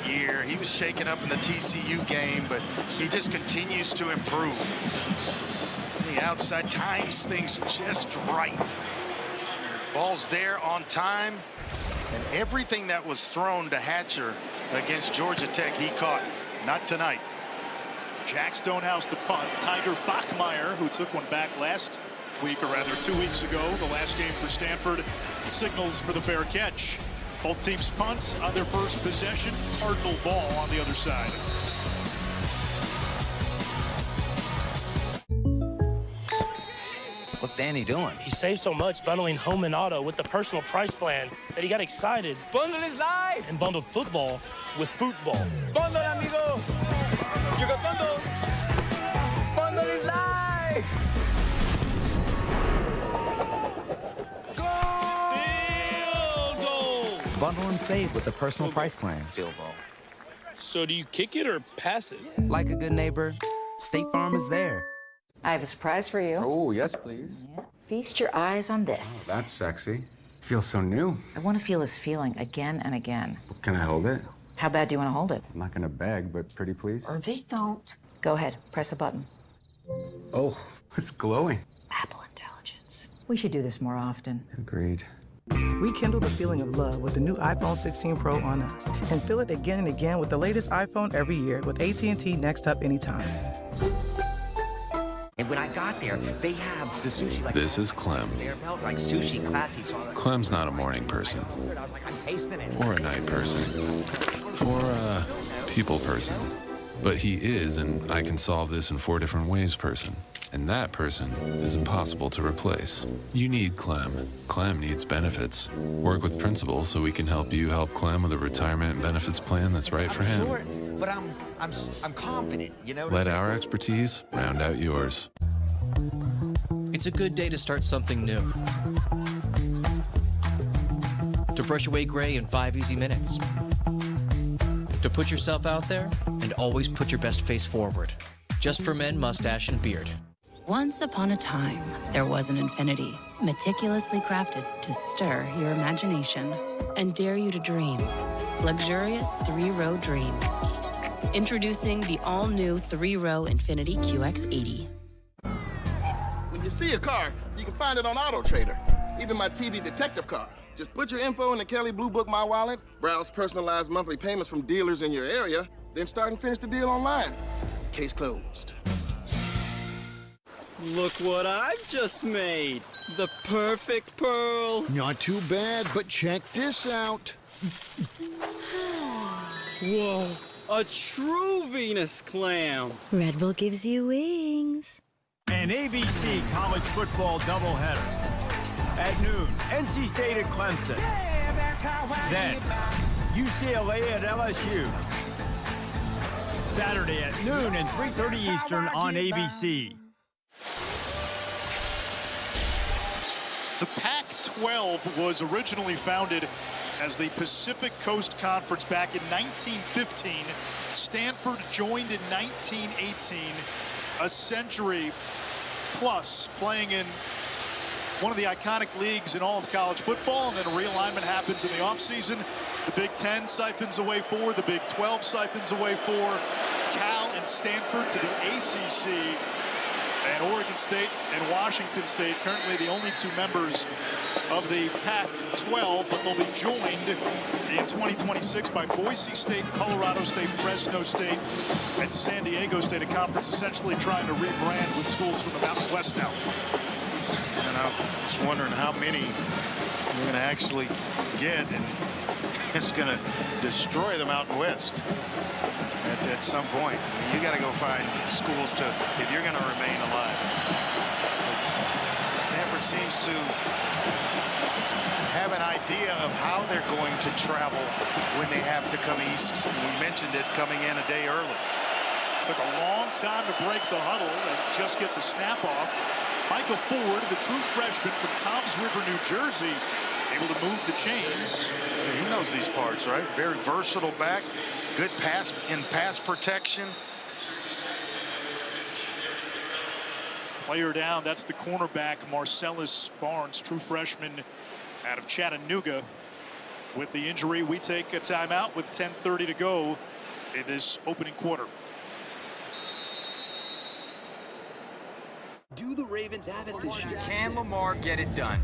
year. He was shaken up in the TCU game, but he just continues to improve. On the outside, times things just right. Ball's there on time, and everything that was thrown to Hatcher against Georgia Tech, he caught. Not tonight. Jack Stonehouse the punt. Tiger Bachmeier, who took one back last week, or rather 2 weeks ago, the last game for Stanford, signals for the fair catch. Both teams punt on their first possession. Cardinal ball on the other side. What's Danny doing? He saved so much bundling home and auto with the personal price plan that he got excited. Bundle is live! And bundled football with football. Bundle, amigo! You got bundle! Bundle is live! Field goal! Bundle and save with the personal price plan. Field goal. So do you kick it or pass it? Like a good neighbor, State Farm is there. I have a surprise for you. Oh, yes, please. Yeah. Feast your eyes on this. Oh, that's sexy. Feels so new. I want to feel this feeling again and again. Can I hold it? How bad do you want to hold it? I'm not gonna beg, but pretty please. Or they don't. Go ahead, press a button. Oh, it's glowing. Apple Intelligence. We should do this more often. Agreed. Rekindle the feeling of love with the new iPhone 16 Pro on us. And feel it again and again with the latest iPhone every year with AT&T Next Up Anytime. And when I got there, they have the sushi like... This is Clem. They're about like sushi, classy. So Clem's not a morning person. Or a night person. Or a people person. But he is an I can solve this in 4 different ways person. And that person is impossible to replace. You need Clem. Clem needs benefits. Work with Principal so we can help you help Clem with a retirement and benefits plan that's right for him. Sure, but I'm confident, you know. Let our expertise round out yours. It's a good day to start something new. To brush away gray in 5 easy minutes. To put yourself out there and always put your best face forward. Just for men, mustache, and beard. Once upon a time, there was an Infinity, meticulously crafted to stir your imagination and dare you to dream. Luxurious 3-row dreams. Introducing the all-new 3-row Infinity QX80. When you see a car, you can find it on AutoTrader. Even my TV detective car. Just put your info in the Kelly Blue Book My Wallet, browse personalized monthly payments from dealers in your area, then start and finish the deal online. Case closed. Look what I've just made. The perfect pearl. Not too bad, but check this out. Whoa, a true Venus clam. Red Bull gives you wings. An ABC college football doubleheader. At noon, NC State at Clemson. Then, UCLA at LSU. Saturday at noon and 3:30 Eastern on ABC. The Pac-12 was originally founded as the Pacific Coast Conference back in 1915. Stanford joined in 1918. A century plus playing in one of the iconic leagues in all of college football, and then a realignment happens in the offseason. The Big Ten siphons away 4, the Big 12 siphons away 4, Cal and Stanford to the ACC, and Oregon State and Washington State currently the only 2 members of the Pac-12, but they'll be joined in 2026 by Boise State, Colorado State, Fresno State, and San Diego State, a conference essentially trying to rebrand with schools from the Mountain West now. And I'm just wondering how many you're going to actually get, and it's going to destroy the Mountain West at some point. You got to go find schools to, if you're going to remain alive. Stanford seems to have an idea of how they're going to travel when they have to come east. We mentioned it coming in a day early. Took a long time to break the huddle and just get the snap off. Michael Ford, the true freshman from Toms River, New Jersey, able to move the chains. He knows these parts, right? Very versatile back. Good pass in pass protection. Player down, that's the cornerback, Marcellus Barnes, true freshman out of Chattanooga. with the injury. We take a timeout with 10:30 to go in this opening quarter. Do the Ravens have it this year? Can Lamar get it done?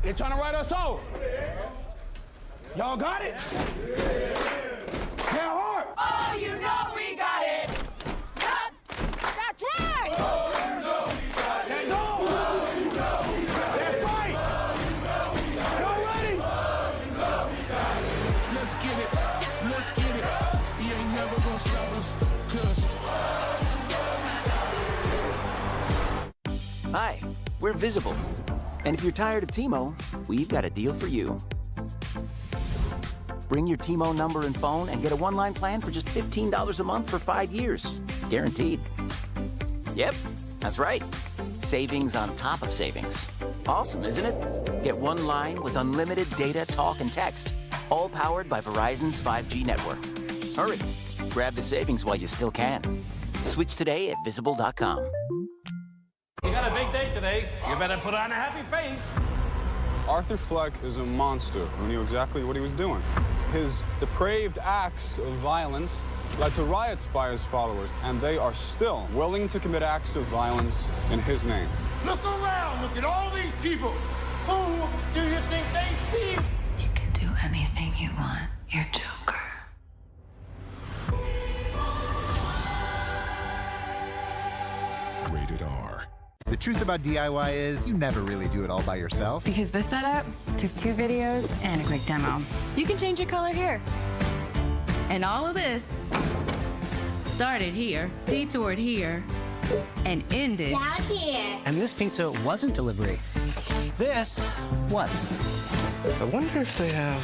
They're trying to write us off. Y'all got it? Tell hard. Oh, you know we got it. Yup. That's right. Oh, you know we got it. That's all. Oh, you know we got it. That's right. Oh, you know we got it. Y'all ready? Oh, you know we got it. Let's get it. Let's get it. He ain't never gonna stop us, 'cause Hi, we're Visible. And if you're tired of T-Mo, we've got a deal for you. Bring your T-Mo number and phone and get a one-line plan for just $15 a month for 5 years. Guaranteed. Yep, that's right. Savings on top of savings. Awesome, isn't it? Get one line with unlimited data, talk, and text. All powered by Verizon's 5G network. Hurry, grab the savings while you still can. Switch today at Visible.com. You got a big day today. You better put on a happy face. Arthur Fleck is a monster who knew exactly what he was doing. His depraved acts of violence led to riots by his followers, and they are still willing to commit acts of violence in his name. Look around. Look at all these people. Who do you think they see? You can do anything you want. You're Joker. Rated R. The truth about DIY is you never really do it all by yourself. Because this setup took 2 videos and a quick demo. You can change your color here. And all of this started here, detoured here, and ended down here. And this pizza wasn't delivery. This was. I wonder if they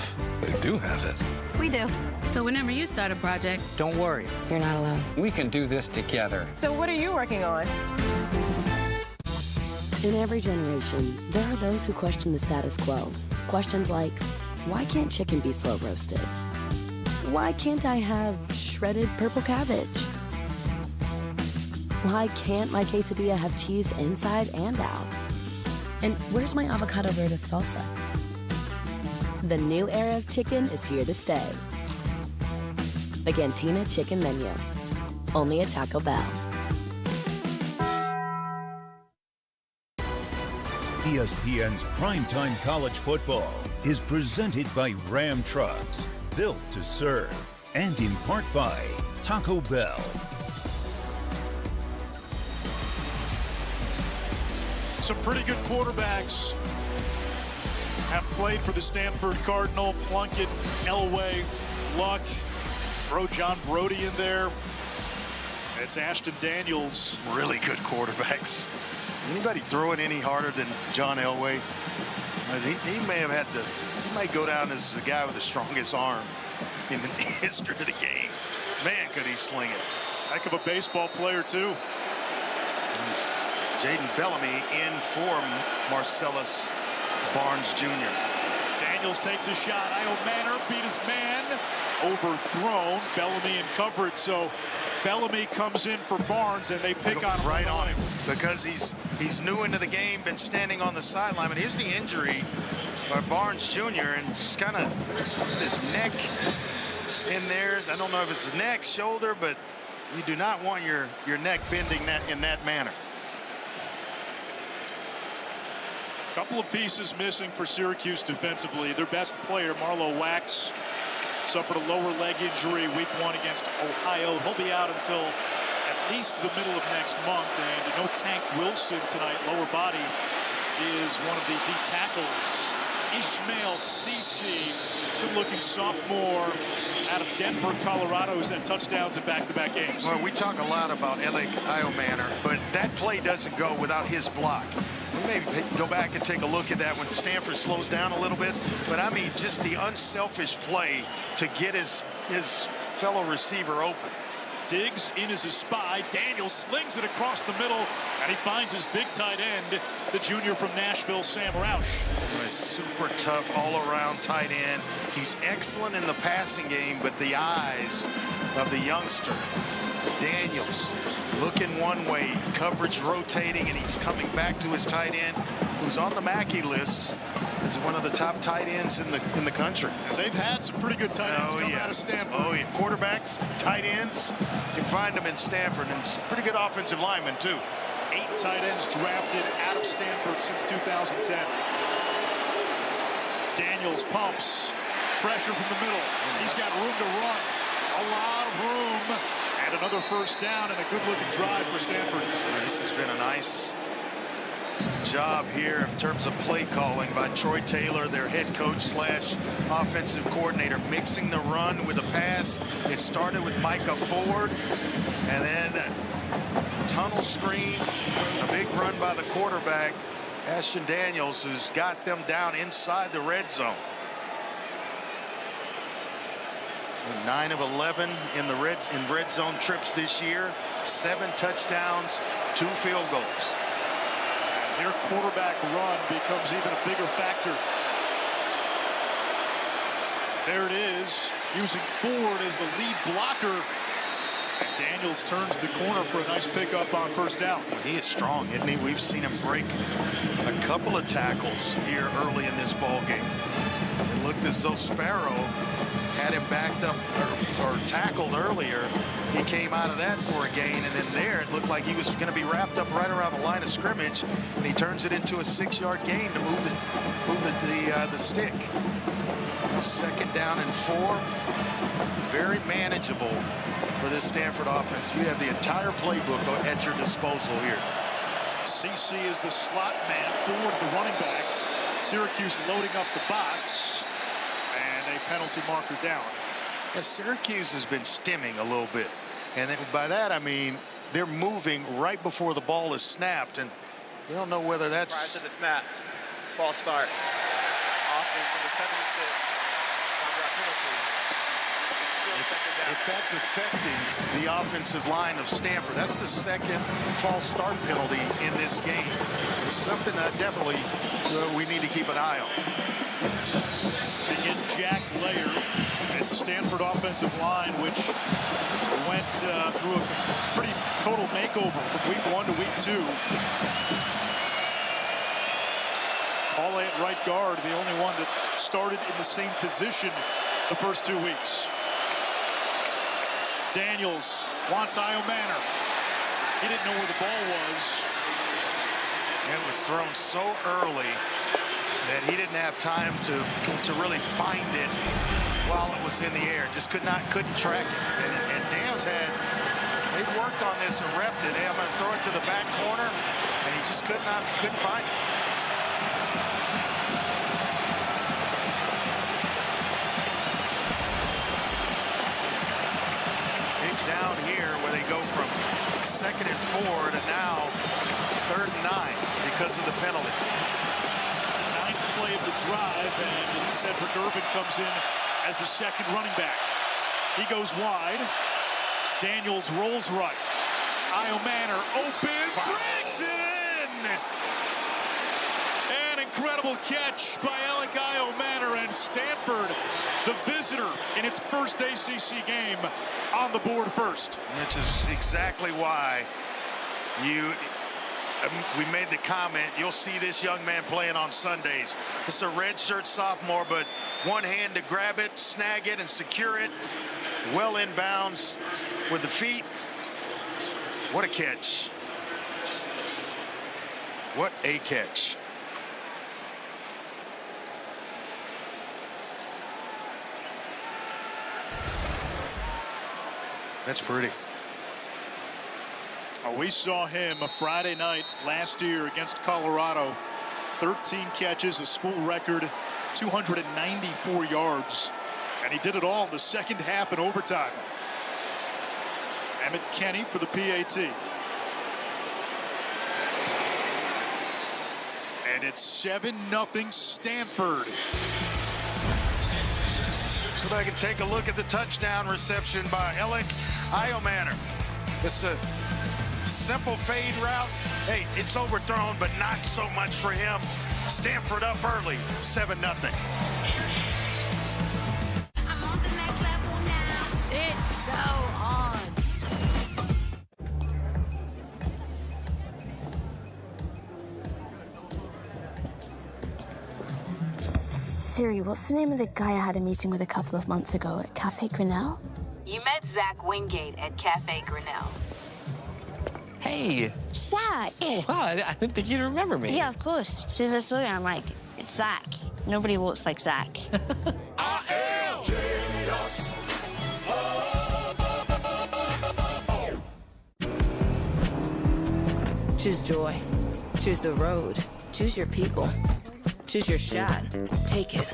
do have it. We do. So whenever you start a project, Don't worry. you're not alone. We can do this together. So what are you working on? In every generation, there are those who question the status quo. Questions like, why can't chicken be slow roasted? Why can't I have shredded purple cabbage? Why can't my quesadilla have cheese inside and out? And where's my avocado verde salsa? The new era of chicken is here to stay. The Cantina Chicken Menu. Only at Taco Bell. ESPN's Primetime College Football is presented by Ram Trucks, built to serve, and in part by Taco Bell. Some pretty good quarterbacks have played for the Stanford Cardinal. Plunkett, Elway, Luck, throw John Brody in there. It's Ashton Daniels. Really good quarterbacks. Anybody throw it any harder than John Elway? He may have had to. He might go down as the guy with the strongest arm in the history of the game. Man, could he sling it! Heck of a baseball player too. Jaden Bellamy in for Marcellus Barnes Jr. Daniels takes a shot. Io Manor beat his man. Overthrown. Bellamy in coverage. So Bellamy comes in for Barnes, and they pick on him right on him because he's new into the game, been standing on the sideline. But here's the injury by Barnes Jr. and just kind of his neck in there. I don't know if it's neck, shoulder, but you do not want your neck bending in that manner. Couple of pieces missing for Syracuse defensively. Their best player, Marlo Wax, suffered a lower leg injury week 1 against Ohio. He'll be out until at least the middle of next month. And no Tank Wilson tonight. Lower body is one of the D tackles. Ishmael Cece, good-looking sophomore out of Denver, Colorado, who's had touchdowns in back-to-back games. Well, we talk a lot about Io Manor, but that play doesn't go without his block. We maybe go back and take a look at that when Stanford slows down a little bit. But, I mean, just the unselfish play to get his fellow receiver open. Diggs in as a spy. Daniels slings it across the middle, and he finds his big tight end, the junior from Nashville, Sam Roush. A super tough all-around tight end. He's excellent in the passing game, but the eyes of the youngster, Daniels, looking one way, coverage rotating, and he's coming back to his tight end, who's on the Mackey list, is one of the top tight ends in the country. And they've had some pretty good tight ends coming out of Stanford. Oh, yeah. Quarterbacks, tight ends, you can find them in Stanford, and pretty good offensive linemen, too. 8 tight ends drafted out of Stanford since 2010. Daniels pumps. Pressure from the middle. He's got room to run. A lot of room. And another first down and a good-looking drive for Stanford. This has been a nice job here in terms of play calling by Troy Taylor, their head coach slash offensive coordinator, mixing the run with a pass. It started with Micah Ford, and then tunnel screen, a big run by the quarterback, Ashton Daniels, who's got them down inside the red zone. 9 of 11 in the red zone trips this year, 7 touchdowns, 2 field goals. Their quarterback run becomes even a bigger factor. There it is, using Ford as the lead blocker. And Daniels turns the corner for a nice pickup on first down. He is strong, isn't he? We've seen him break a couple of tackles here early in this ball game. It looked as though Sparrow had him backed up or tackled earlier. He came out of that for a gain, and then there it looked like he was going to be wrapped up right around the line of scrimmage, and he turns it into a 6-yard gain to move the stick. 2nd down and 4. Very manageable for this Stanford offense. You have the entire playbook at your disposal here. CC is the slot man, Ford the running back. Syracuse loading up the box, and a penalty marker down. Yeah, Syracuse has been stimming a little bit, and by that I mean they're moving right before the ball is snapped, and you don't know whether that's prior to the snap. False start. Offense number 76. If that's affecting the offensive line of Stanford, that's the 2nd false start penalty in this game. It's something that definitely we need to keep an eye on. Begin Jack Layer. It's a Stanford offensive line which went through a pretty total makeover from week 1 to week 2. Paul at right guard, the only one that started in the same position the first 2 weeks. Daniels wants Manor. He didn't know where the ball was. It was thrown so early that he didn't have time to really find it while it was in the air. Just couldn't track it. And Daniels they've worked on this and repped it. Hey, I'm going to throw it to the back corner, and he just couldn't find it. Down here where they go from 2nd and 4 to now 3rd and 9 because of the penalty. 9th play of the drive, and Cedric Irvin comes in as the 2nd running back. He goes wide. Daniels rolls right. Manor open, brings it in. An incredible catch by Alec Manor, and Stanford, the visitor in its first ACC game, on the board first. Which is exactly why we made the comment, you'll see this young man playing on Sundays. It's a redshirt sophomore, but one hand to grab it, snag it, and secure it. Well inbounds with the feet. What a catch. What a catch. That's pretty. We saw him a Friday night last year against Colorado. 13 catches, a school record, 294 yards. And he did it all in the 2nd half and overtime. Emmett Kenny for the PAT. And it's 7-0 Stanford. Let's go back and take a look at the touchdown reception by Alec Manor. It's a simple fade route. Hey, it's overthrown, but not so much for him. Stanford up early, 7-0. It's so on. Siri, what's the name of the guy I had a meeting with a couple of months ago at Cafe Grinnell? You met Zach Wingate at Cafe Grinnell. Hey. Zach! Oh, wow, I didn't think you'd remember me. Yeah, of course. As soon as I saw you, I'm like, it's Zach. Nobody walks like Zach. Choose joy. Choose the road. Choose your people. Choose your shot. Take it.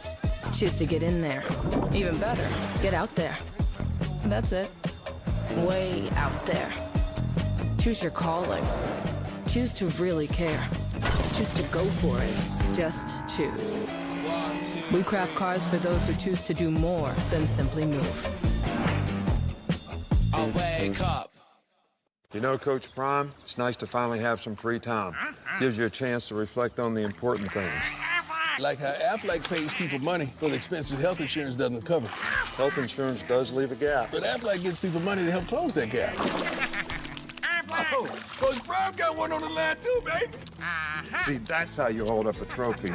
Choose to get in there. Even better, get out there. That's it. Way out there. Choose your calling. Choose to really care. Choose to go for it. Just choose. We craft cars for those who choose to do more than simply move. I wake up. You know, Coach Prime, it's nice to finally have some free time. Gives you a chance to reflect on the important things. Like how Aflac pays people money for the expenses health insurance doesn't cover. Health insurance does leave a gap. But Aflac gives people money to help close that gap. Oh, Coach Prime got one on the line too, baby. See, that's how you hold up a trophy.